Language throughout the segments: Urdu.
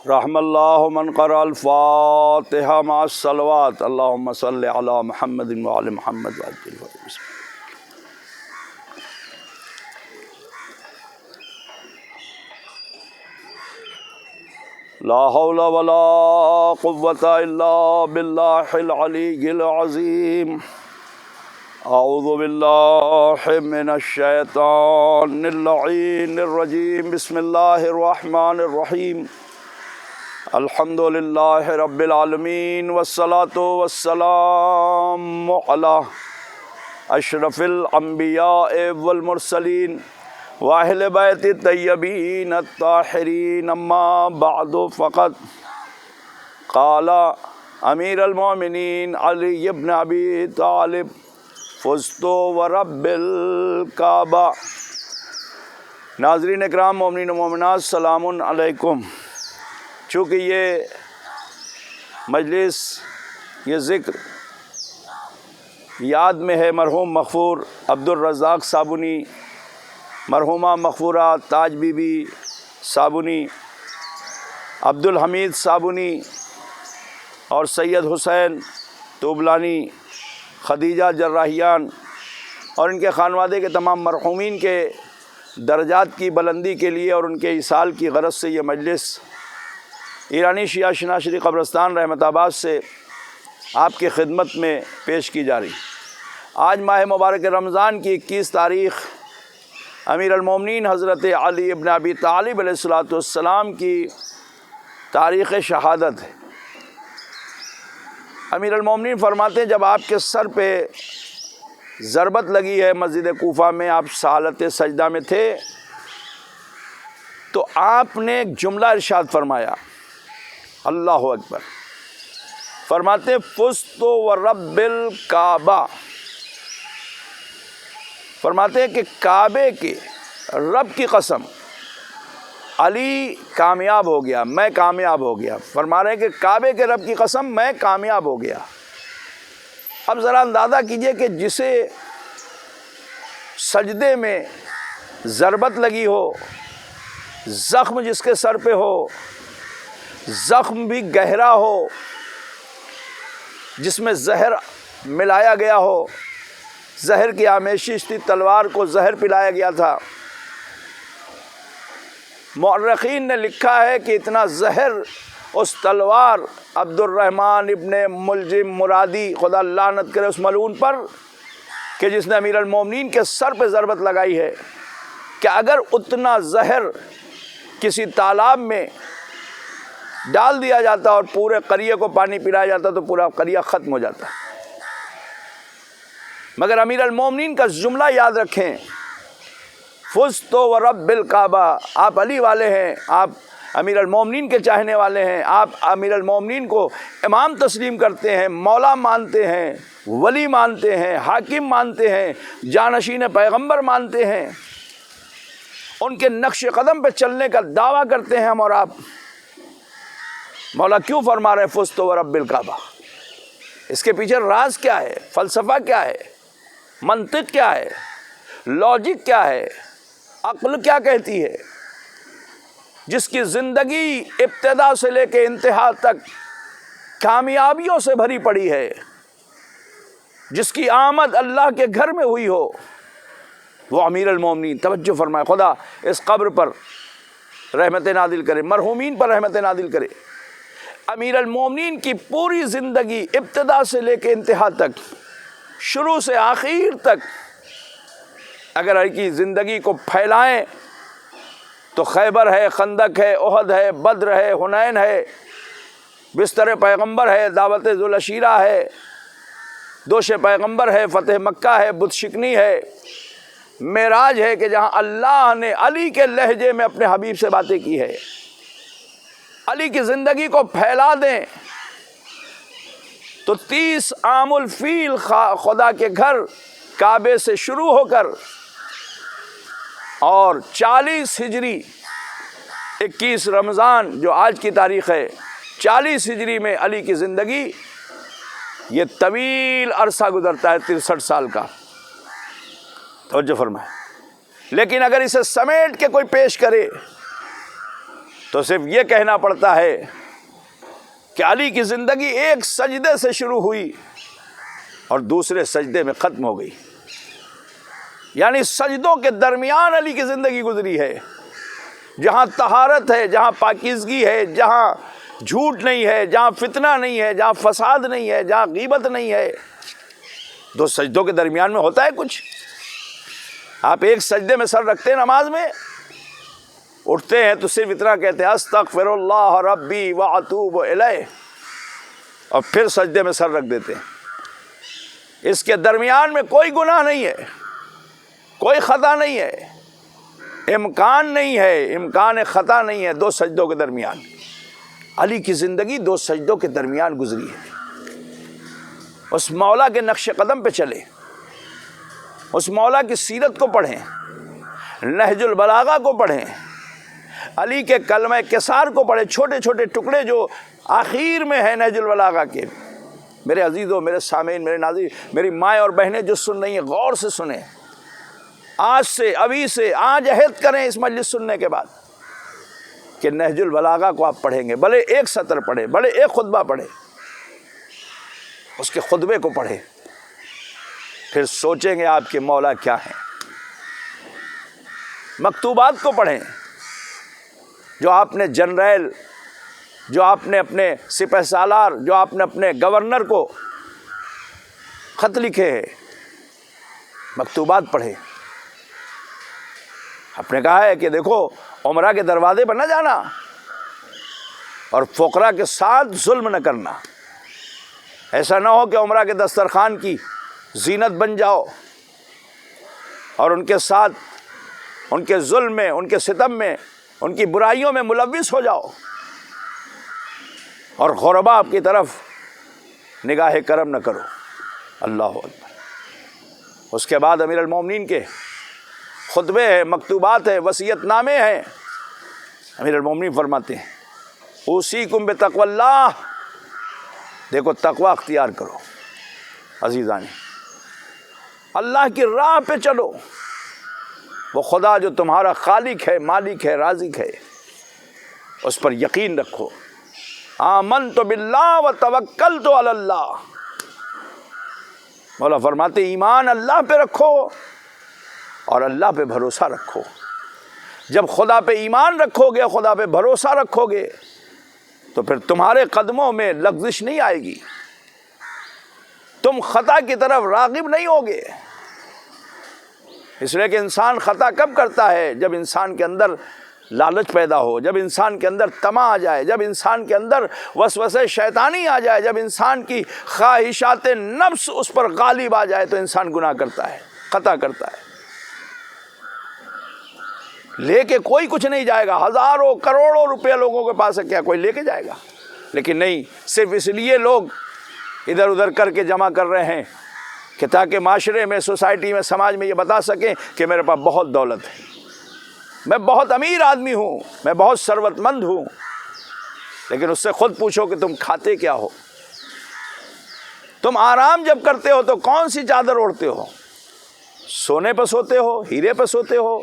رحم اللہ من قرأ الفاتحہ مع الصلوات اللہم صلی علی محمد وعلی محمد وعجل فرجہ۔ لا حول ولا قوة الا باللہ العلی العظیم۔ اعوذ باللہ من الشیطان اللعین الرجیم۔ بسم اللہ الرحمن الرحیم۔ الحمد للہ رب العالمین والصلاة والسلام علی اشرف الانبیاء والمرسلین واہل بیت الطیبین الطاہرین، اما بعد فقد قال امیر المومنین علی بن ابی طالب فزت ورب الکعبہ۔ ناظرین اکرام، مومنین و مومنات، السلام علیکم۔ چونکہ یہ مجلس، یہ ذکر یاد میں ہے مرحوم مغفور عبدالرزاق صابونی، مرحومہ مغفورہ تاج بی بی صابونی، عبدالحمید صابونی اور سید حسین توبلانی، خدیجہ جراحیان اور ان کے خانوادے کے تمام مرحومین کے درجات کی بلندی کے لیے اور ان کے ایصال کی غرض سے یہ مجلس ایرانی شیعہ شناشری قبرستان رحمت آباد سے آپ کی خدمت میں پیش کی جا رہی۔ آج ماہ مبارک رمضان کی 21 تاریخ امیر المومنین حضرت علی ابن ابی طالب علیہ السلام کی تاریخ شہادت ہے۔ امیر المومنین فرماتے ہیں، جب آپ کے سر پہ ضربت لگی ہے مسجد کوفہ میں، آپ حالت سجدہ میں تھے، تو آپ نے ایک جملہ ارشاد فرمایا، اللہ اکبر۔ فرماتے ہیں فزت ورب الکعبہ، فرماتے ہیں کہ کعبے کے رب کی قسم علی کامیاب ہو گیا، میں کامیاب ہو گیا۔ فرما رہے ہیں کہ کعبے کے رب کی قسم میں کامیاب ہو گیا۔ اب ذرا اندازہ کیجئے کہ جسے سجدے میں ضربت لگی ہو، زخم جس کے سر پہ ہو، زخم بھی گہرا ہو، جس میں زہر ملایا گیا ہو، زہر کی آمیشش تھی، تلوار کو زہر پلایا گیا تھا۔ مورخین نے لکھا ہے کہ اتنا زہر اس تلوار عبد الرحمن ابن ملجم مرادی، خدا لعنت کرے اس ملعون پر، کہ جس نے امیر المومنین کے سر پہ ضربت لگائی ہے، کہ اگر اتنا زہر کسی تالاب میں ڈال دیا جاتا اور پورے قریے کو پانی پلایا جاتا تو پورا قریہ ختم ہو جاتا۔ مگر امیر المومنین کا جملہ یاد رکھیں، فزت ورب الکعبہ۔ آپ علی والے ہیں، آپ امیر المومنین کے چاہنے والے ہیں، آپ امیر المومنین کو امام تسلیم کرتے ہیں، مولا مانتے ہیں، ولی مانتے ہیں، حاکم مانتے ہیں، جانشین پیغمبر مانتے ہیں، ان کے نقش قدم پہ چلنے کا دعویٰ کرتے ہیں ہم اور آپ۔ مولا کیوں فرما رہے ہیں فزت ورب الکعبہ؟ اس کے پیچھے راز کیا ہے؟ فلسفہ کیا ہے؟ منطق کیا ہے؟ لاجک کیا ہے؟ عقل کیا کہتی ہے؟ جس کی زندگی ابتدا سے لے کے انتہا تک کامیابیوں سے بھری پڑی ہے، جس کی آمد اللہ کے گھر میں ہوئی ہو، وہ امیر المومنین۔ توجہ فرمائے، خدا اس قبر پر رحمت نازل کرے، مرحومین پر رحمت نازل کرے۔ امیر المومنین کی پوری زندگی ابتدا سے لے کے انتہا تک، شروع سے آخر تک، اگر ان کی زندگی کو پھیلائیں تو خیبر ہے، خندق ہے، احد ہے، بدر ہے، حنین ہے، بستر پیغمبر ہے، دعوت ذوالعشیرہ ہے، دوش پیغمبر ہے، فتح مکہ ہے، بت شکنی ہے، معراج ہے، کہ جہاں اللہ نے علی کے لہجے میں اپنے حبیب سے باتیں کی ہے۔ علی کی زندگی کو پھیلا دیں تو 30 عام الفیل خدا کے گھر کعبے سے شروع ہو کر اور 40 ہجری 21 رمضان جو آج کی تاریخ ہے، 40 ہجری میں علی کی زندگی، یہ طویل عرصہ گزرتا ہے، 63 سال کا۔ توجہ فرمائے۔ لیکن اگر اسے سمیٹ کے کوئی پیش کرے تو صرف یہ کہنا پڑتا ہے کہ علی کی زندگی ایک سجدے سے شروع ہوئی اور دوسرے سجدے میں ختم ہو گئی، یعنی سجدوں کے درمیان علی کی زندگی گزری ہے، جہاں طہارت ہے، جہاں پاکیزگی ہے، جہاں جھوٹ نہیں ہے، جہاں فتنہ نہیں ہے، جہاں فساد نہیں ہے، جہاں غیبت نہیں ہے۔ دو سجدوں کے درمیان میں ہوتا ہے کچھ؟ آپ ایک سجدے میں سر رکھتے ہیں نماز میں، اٹھتے ہیں تو صرف اتنا کہتے ہیں استغفر اللہ ربی واتوب الیہ، اور پھر سجدے میں سر رکھ دیتے ہیں۔ اس کے درمیان میں کوئی گناہ نہیں ہے، کوئی خطا نہیں ہے، امکان نہیں ہے، امکان خطا نہیں ہے دو سجدوں کے درمیان۔ علی کی زندگی دو سجدوں کے درمیان گزری ہے۔ اس مولا کے نقش قدم پہ چلے، اس مولا کی سیرت کو پڑھیں، نہج البلاغہ کو پڑھیں، علی کے کلمہ کسار کو پڑھیں، چھوٹے چھوٹے ٹکڑے جو آخر میں ہیں نہج البلاغہ کے۔ میرے عزیزوں، میرے سامعین، میرے ناظرین، میری مائیں اور بہنیں جو سن رہی ہیں، غور سے سنیں، آج سے، ابھی سے، آج عہد کریں اس مجلس سننے کے بعد کہ نہج البلاغہ کو آپ پڑھیں گے، بھلے ایک سطر پڑھیں، بھلے ایک خطبہ پڑھیں، اس کے خطبے کو پڑھیں، پھر سوچیں گے آپ کے مولا کیا ہیں۔ مکتوبات کو پڑھیں جو آپ نے جنرل، جو آپ نے اپنے سپہ سالار، جو آپ نے اپنے گورنر کو خط لکھے ہیں، مکتوبات پڑھیں۔ آپ نے کہا ہے کہ دیکھو عمرہ کے دروازے پر نہ جانا اور فقراء کے ساتھ ظلم نہ کرنا، ایسا نہ ہو کہ عمرہ کے دسترخوان کی زینت بن جاؤ اور ان کے ساتھ ان کے ظلم میں، ان کے ستم میں، ان کی برائیوں میں ملوث ہو جاؤ اور غرباء کی طرف نگاہ کرم نہ کرو۔ اللہ اکبر۔ اس کے بعد امیر المومنین کے خطبے ہیں، مکتوبات ہیں، وصیت نامے ہیں۔ امیر المومنین فرماتے ہیں اوصیکم بتقوی اللہ، دیکھو تقوی اختیار کرو عزیزانی، اللہ کی راہ پہ چلو، وہ خدا جو تمہارا خالق ہے، مالک ہے، رازق ہے، اس پر یقین رکھو۔ آمنت باللہ وتوکلت علی اللہ، مولا فرماتے ایمان اللہ پہ رکھو اور اللہ پہ بھروسہ رکھو۔ جب خدا پہ ایمان رکھو گے، خدا پہ بھروسہ رکھو گے، تو پھر تمہارے قدموں میں لغزش نہیں آئے گی، تم خطا کی طرف راغب نہیں ہوگے۔ اس لیے کہ انسان خطا کب کرتا ہے؟ جب انسان کے اندر لالچ پیدا ہو، جب انسان کے اندر طمع آ جائے، جب انسان کے اندر وسوسے شیطانی آ جائے، جب انسان کی خواہشات نفس اس پر غالب آ جائے تو انسان گناہ کرتا ہے، خطا کرتا ہے۔ لے کے کوئی کچھ نہیں جائے گا، ہزاروں کروڑوں روپے لوگوں کے پاس ہے، کیا کوئی لے کے جائے گا؟ لیکن نہیں، صرف اس لیے لوگ ادھر ادھر کر کے جمع کر رہے ہیں کہ تاکہ معاشرے میں، سوسائٹی میں، سماج میں یہ بتا سکیں کہ میرے پاس بہت دولت ہے، میں بہت امیر آدمی ہوں، میں بہت ثروت مند ہوں۔ لیکن اس سے خود پوچھو کہ تم کھاتے کیا ہو؟ تم آرام جب کرتے ہو تو کون سی چادر اوڑھتے ہو؟ سونے پہ سوتے ہو، ہیرے پہ سوتے ہو،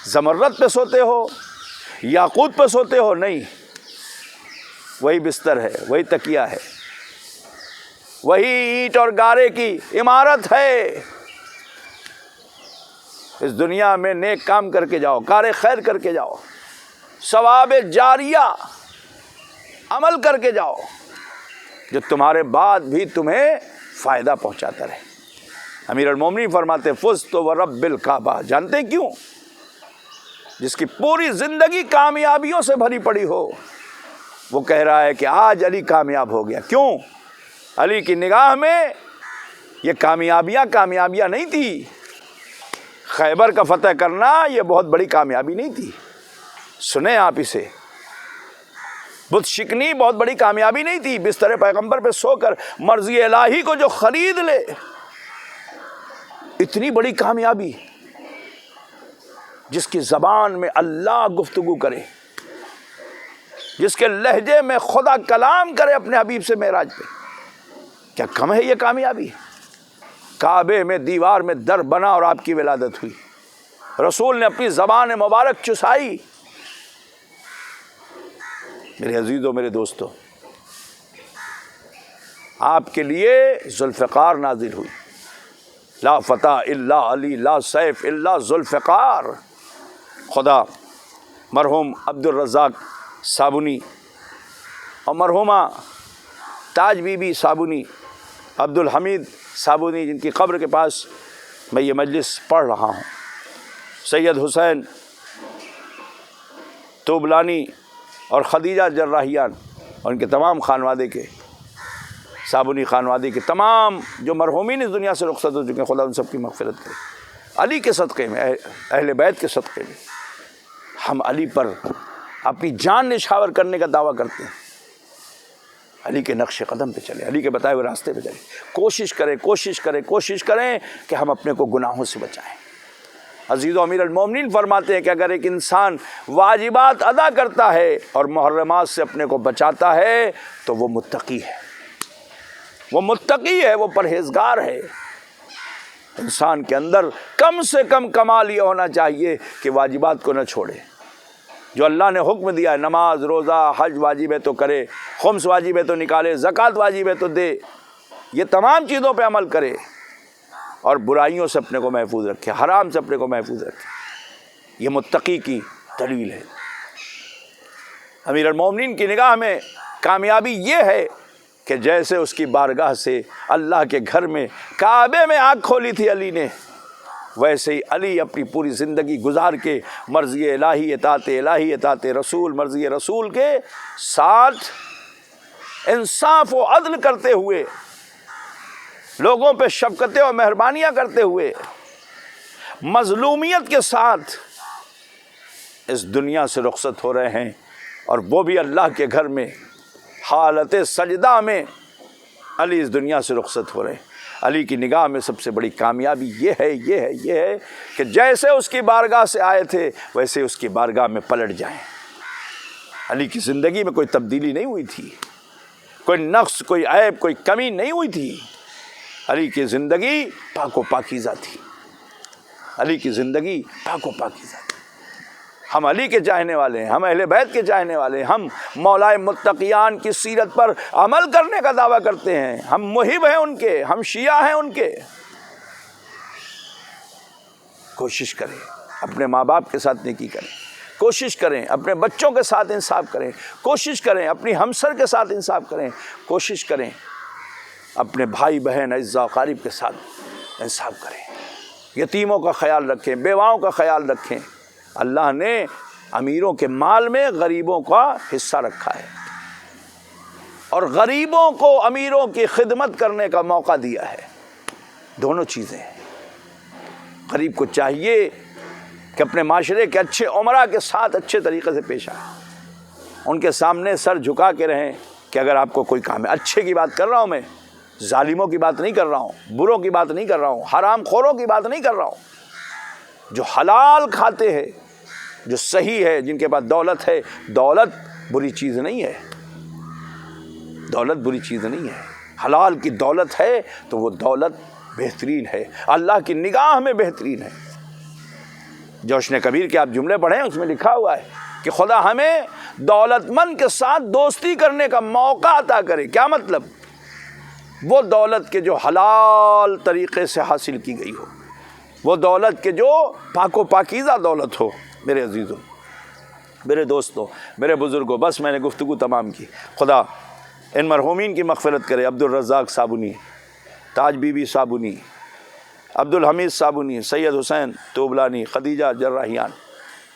زمرد پہ سوتے ہو، یاقوت پہ سوتے ہو؟ نہیں، وہی بستر ہے، وہی تکیہ ہے، وہی اینٹ اور گارے کی عمارت ہے۔ اس دنیا میں نیک کام کر کے جاؤ، کار خیر کر کے جاؤ، ثواب جاریہ عمل کر کے جاؤ جو تمہارے بعد بھی تمہیں فائدہ پہنچاتا رہے۔ امیر المومنین فرماتے فزت ورب الکعبہ، جانتے کیوں؟ جس کی پوری زندگی کامیابیوں سے بھری پڑی ہو، وہ کہہ رہا ہے کہ آج علی کامیاب ہو گیا۔ کیوں؟ علی کی نگاہ میں یہ کامیابیاں نہیں تھی، خیبر کا فتح کرنا یہ بہت بڑی کامیابی نہیں تھی، سنیں آپ اسے، بت شکنی بہت بڑی کامیابی نہیں تھی، بستر پیغمبر پہ سو کر مرضی الہی کو جو خرید لے، اتنی بڑی کامیابی، جس کی زبان میں اللہ گفتگو کرے، جس کے لہجے میں خدا کلام کرے اپنے حبیب سے معراج پہ، کیا کم ہے یہ کامیابی؟ کعبے میں دیوار میں در بنا اور آپ کی ولادت ہوئی، رسول نے اپنی زبان مبارک چسائی، میرے عزیزوں، میرے دوستوں، آپ کے لیے ذوالفقار نازل ہوئی. لا فتح الا علی، لا سیف الا ذوالفقار. خدا مرحوم عبد الرزاق صابونی اور مرحومہ تاج بی بی صابونی، عبد الحمید صابونی، جن کی قبر کے پاس میں یہ مجلس پڑھ رہا ہوں، سید حسین توبلانی اور خدیجہ جراحیان اور ان کے تمام خانوادے کے، صابونی خانوادے کے تمام جو مرحومین اس دنیا سے رخصت ہو چکے ہیں، خدا ان سب کی مغفرت کرے. علی کے صدقے میں، اہل بیت کے صدقے میں ہم علی پر اپنی جان نچھاور کرنے کا دعویٰ کرتے ہیں. علی کے نقش قدم پہ چلیں، علی کے بتائے ہوئے راستے پہ چلیں. کوشش کریں کہ ہم اپنے کو گناہوں سے بچائیں. عزیز و امیر المومنین فرماتے ہیں کہ اگر ایک انسان واجبات ادا کرتا ہے اور محرمات سے اپنے کو بچاتا ہے تو وہ متقی ہے، وہ پرہیزگار ہے. انسان کے اندر کم سے کم کمال یہ ہونا چاہیے کہ واجبات کو نہ چھوڑے. جو اللہ نے حکم دیا ہے، نماز، روزہ، حج واجب ہے تو کرے، خمس واجب ہے تو نکالے، زکوٰۃ واجب ہے تو دے، یہ تمام چیزوں پہ عمل کرے اور برائیوں سے اپنے کو محفوظ رکھے، حرام سے اپنے کو محفوظ رکھے. یہ متقی کی دلیل ہے. امیر المومنین کی نگاہ میں کامیابی یہ ہے کہ جیسے اس کی بارگاہ سے اللہ کے گھر میں، کعبے میں آنکھ کھولی تھی علی نے، ویسے ہی علی اپنی پوری زندگی گزار کے مرضی الہی، اطاعت رسول، مرضی رسول کے ساتھ انصاف و عدل کرتے ہوئے، لوگوں پہ شفقتیں اور مہربانیاں کرتے ہوئے، مظلومیت کے ساتھ اس دنیا سے رخصت ہو رہے ہیں، اور وہ بھی اللہ کے گھر میں حالت سجدہ میں علی اس دنیا سے رخصت ہو رہے ہیں. علی کی نگاہ میں سب سے بڑی کامیابی یہ ہے کہ جیسے اس کی بارگاہ سے آئے تھے ویسے اس کی بارگاہ میں پلٹ جائیں. علی کی زندگی میں کوئی تبدیلی نہیں ہوئی تھی، کوئی نقص، کوئی عیب، کوئی کمی نہیں ہوئی تھی. علی کی زندگی پاک و پاکیزہ تھی. علی کی زندگی پاک و پاکیزہ تھی. ہم علی کے چاہنے والے ہیں، ہم اہل بیت کے چاہنے والے ہیں، ہم مولائے متقیان کی سیرت پر عمل کرنے کا دعویٰ کرتے ہیں، ہم محب ہیں ان کے، ہم شیعہ ہیں ان کے. کوشش کریں اپنے ماں باپ کے ساتھ نیکی کریں، کوشش کریں اپنے بچوں کے ساتھ انصاف کریں، کوشش کریں اپنی ہمسر کے ساتھ انصاف کریں، کوشش کریں اپنے بھائی بہن اعزاء و اقارب کے ساتھ انصاف کریں. یتیموں کا خیال رکھیں، بیواؤں کا خیال رکھیں. اللہ نے امیروں کے مال میں غریبوں کا حصہ رکھا ہے، اور غریبوں کو امیروں کی خدمت کرنے کا موقع دیا ہے. دونوں چیزیں ہیں. غریب کو چاہیے کہ اپنے معاشرے کے اچھے امراء کے ساتھ اچھے طریقے سے پیش آئے، ان کے سامنے سر جھکا کے رہیں کہ اگر آپ کو کوئی کام ہے. اچھے کی بات کر رہا ہوں میں، ظالموں کی بات نہیں کر رہا ہوں، بروں کی بات نہیں کر رہا ہوں، حرام خوروں کی بات نہیں کر رہا ہوں. جو حلال کھاتے ہیں، جو صحیح ہے، جن کے پاس دولت ہے. دولت بری چیز نہیں ہے، دولت بری چیز نہیں ہے. حلال کی دولت ہے تو وہ دولت بہترین ہے، اللہ کی نگاہ میں بہترین ہے. جوشن کبیر کے آپ جملے پڑھیں، اس میں لکھا ہوا ہے کہ خدا ہمیں دولت مند کے ساتھ دوستی کرنے کا موقع عطا کرے. کیا مطلب؟ وہ دولت کے جو حلال طریقے سے حاصل کی گئی ہو، وہ دولت کے جو پاک و پاکیزہ دولت ہو. میرے عزیزوں، میرے دوستوں، میرے بزرگوں، بس میں نے گفتگو تمام کی. خدا ان مرحومین کی مغفرت کرے. عبد الرزاق صابونی، تاج بی بی صابونی، عبد الحمید صابونی، سید حسین توبلانی، خدیجہ جراحیان.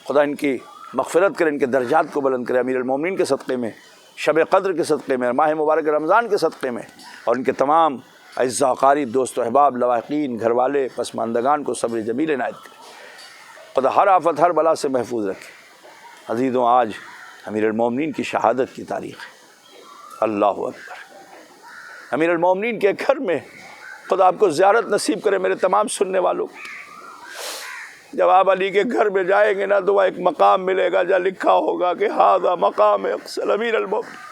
خدا ان کی مغفرت کرے، ان کے درجات کو بلند کرے. امیر المومنین کے صدقے میں، شب قدر کے صدقے میں، ماہ مبارک رمضان کے صدقے میں، اور ان کے تمام اعزاء و اقارب، دوست و احباب، لواحقین، گھر والے، پسماندگان کو صبر جمیل عنایت کرے. خدا ہر آفت، ہر بلا سے محفوظ رکھے. عزیزوں، آج امیر المومنین کی شہادت کی تاریخ ہے. اللہ اکبر. امیر المومنین کے گھر میں خدا آپ کو زیارت نصیب کرے. میرے تمام سننے والوں کو، جب آپ علی کے گھر میں جائیں گے نا تو وہاں ایک مقام ملے گا جہاں لکھا ہوگا کہ ہذا مقام اغسل امیر المومنین.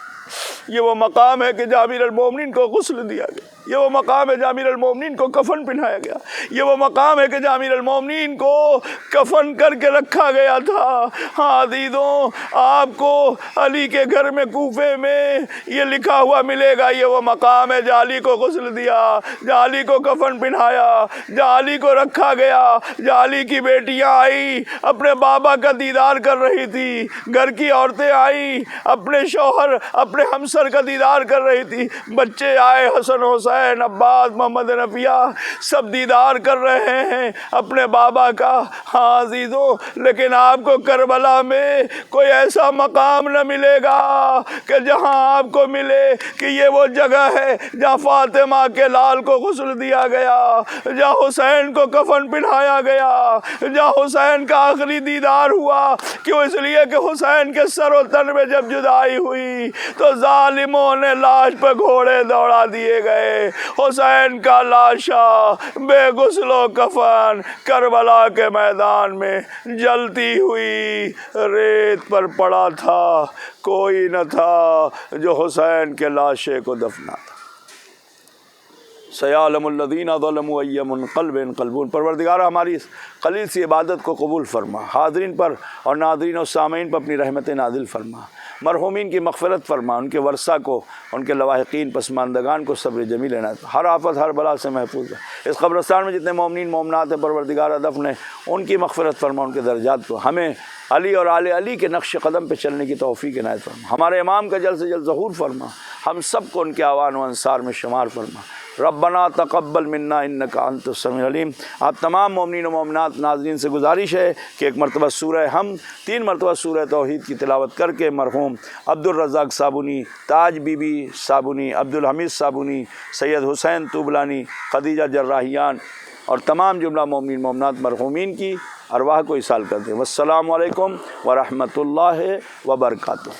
یہ وہ مقام ہے کہ جہاں امیر المومنین کو غسل دیا گیا. یہ وہ مقام ہے جہاں امیر المومنین کو کفن پہنایا گیا، یہ وہ مقام ہے کہ جہاں امیر المومنین کو کفن کر کے رکھا گیا تھا۔ ہاں عزیزوں، آپ کو علی کے گھر میں کوفے میں یہ لکھا ہوا ملے گا، یہ وہ مقام ہے جہاں علی کو غسل دیا، جہاں علی کو کفن پہنایا، جہاں علی کو رکھا گیا، جہاں علی کی بیٹیاں آئی اپنے بابا کا دیدار کر رہی تھی، گھر کی عورتیں آئی اپنے شوہر اپنے ہمسر کا دیدار کر رہی تھی، بچے آئے حسن حسین عباس محمد نفیہ سب دیدار کر رہے ہیں اپنے بابا کا۔ ہاں عزیزوں، لیکن آپ کو کربلا میں کوئی ایسا مقام نہ ملے گا کہ جہاں آپ کو ملے کہ یہ وہ جگہ ہے جہاں فاطمہ کے لال کو غسل دیا گیا، جہاں حسین کو کفن پہنایا گیا، جہاں حسین کا آخری دیدار ہوا۔ کیوں؟ اس لیے کہ حسین کے سر و تن میں جب جدائی ہوئی تو ظالموں نے لاش پہ گھوڑے دوڑا دیے گئے، حسین کا لاشا بے غسل و کفن کربلا کے میدان میں جلتی ہوئی ریت پر پڑا تھا، کوئی نہ تھا جو حسین کے لاشے کو دفنا تھا۔ سیعلم الذین ظلموا ای منقلب ینقلبون۔ پروردگار ہماری اس قلیل سی عبادت کو قبول فرما، حاضرین پر اور ناظرین اور سامعین پر اپنی رحمت نازل فرما، مرحومین کی مغفرت فرما، ان کے ورثہ کو، ان کے لواحقین پسماندگان کو صبر جمیل عنایت، ہر آفت ہر بلا سے محفوظ ہے۔ اس قبرستان میں جتنے مومنین مومنات ہیں پروردگار دفن ہیں، ان کی مغفرت فرما، ان کے درجات کو، ہمیں علی اور آل علی کے نقش قدم پہ چلنے کی توفیق عنایت فرما، ہمارے امام کا جلد سے جلد ظہور فرما، ہم سب کو ان کے اعوان و انصار میں شمار فرما۔ ربنا تقبل منا انک انت السمیع العلیم۔ آپ تمام مومنین و مومنات ناظرین سے گزارش ہے کہ ایک مرتبہ سورہ ہم 3 مرتبہ سورہ توحید کی تلاوت کر کے مرحوم عبد الرزاق صابونی، تاج بی بی صابونی، عبد الحمید صابونی، سید حسین طوبلانی، خدیجہ جراحیان اور تمام جملہ مومنین مومنات مرحومین کی ارواح کو ایصال کر دیں۔ والسلام علیکم ورحمۃ اللہ وبرکاتہ۔